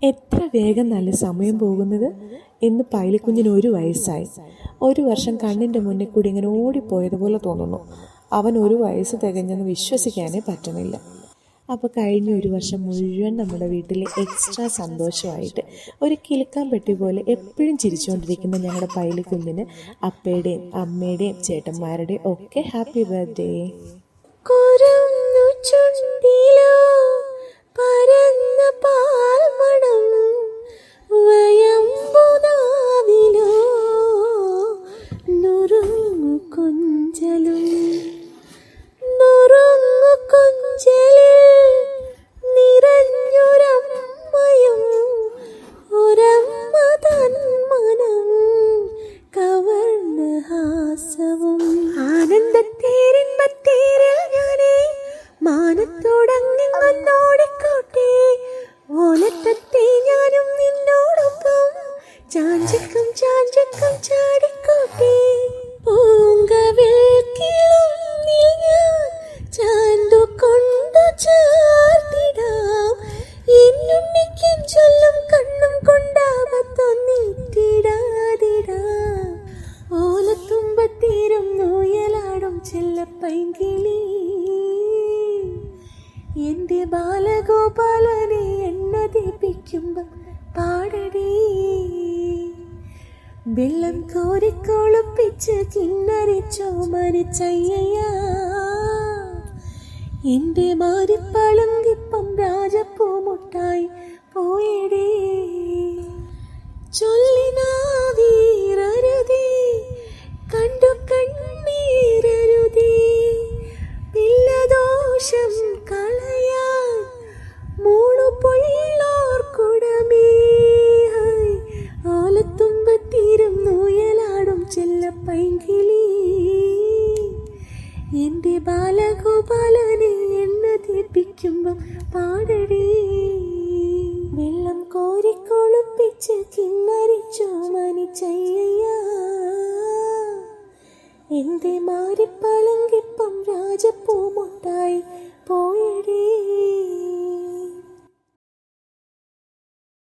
എത്ര വേഗം നല്ല സമയം പോകുന്നത്. ഇന്ന് പൈലിക്കുഞ്ഞിന് 1 വയസ്സായി. 1 വർഷം കണ്ണിൻ്റെ മുന്നിൽ കൂടി ഇങ്ങനെ ഓടിപ്പോയതുപോലെ തോന്നുന്നു. അവൻ 1 വയസ്സ് തികഞ്ഞെന്ന് വിശ്വസിക്കാനേ പറ്റുന്നില്ല. അപ്പോൾ കഴിഞ്ഞ 1 വർഷം മുഴുവൻ നമ്മുടെ വീട്ടിൽ എക്സ്ട്രാ സന്തോഷമായിട്ട് ഒരു കിലുക്കാൻ പെട്ടി പോലെ എപ്പോഴും ചിരിച്ചുകൊണ്ടിരിക്കുന്ന ഞങ്ങളുടെ പൈലിക്കുഞ്ഞിന് അപ്പയുടെയും അമ്മയുടെയും ചേട്ടന്മാരുടെയും ഒക്കെ ഹാപ്പി ബർത്ത്ഡേ. പരന്ന പാൽമണം വയമ്പുനാവിലോ നുറുങ്ങു കൊഞ്ചലും നുറുങ്ങു കൊഞ്ചലിൽ നിറഞ്ഞൊരമ്മയും ഒരമ്മ തൻ മനം കവർന്ന ഹാസവും ആനന്ദത്തേരിൻപത്തേരിൽ ഞാനേ മാനത്തോടങ്ങിങ്ങോടിക്കോട്ടെ ഓലത്തത്തെ ഞാനും നിന്നോടൊപ്പം ചാഞ്ചക്കം ചാഞ്ചക്കം ചാടിക്കോട്ടെ പൂങ്കവിൽക്കിളൊന്നിൽ ഞാൻ ചാന്തുകൊണ്ടു ചാർത്തിടാം എന്നുണ്ണിക്കും ചൊല്ലും കണ്ണും കൊണ്ടാവത്തൊന്നിട്ടിടാതിടാം ഓലത്തുമ്പത്തീരും നോയലാടും ചെല്ലപ്പൈങ്കിളി എന്റെ ബാലഗോപാലനെ എണ്ണ തേപ്പിക്കുമ്പോ പാടടി വെള്ളം കോരിക്കൊളുപ്പിച്ച് കിന്നരിച്ചോ മരിച്ചയ്യ എന്റെ മാരിപ്പളുങ്കിപ്പം രാജപ്പൂമുട്ടായി പോയടേ ചൊല്ലിനാവീരരുതേ കണ്ടു കണ്ണീരരുതേ പിള്ളദോഷം കളയാൻ മൂളുപൊള്ളോർ കുടമേ ഓലത്തുമ്പത്തീരും നോയലാടും ചെല്ലപ്പൈങ്കിളി എന്റെ ബാലഗോപാലനെ എണ്ണ തേപ്പിക്കുമ്പം പാടടി വെള്ളം കോരിക്കൊളുപ്പിച്ച് കിന്നരിച്ചോ മനിച്ചയ്യ എന്റെ മാരിപ്പളുങ്കിപ്പം രാജപ്പൂമുട്ടായി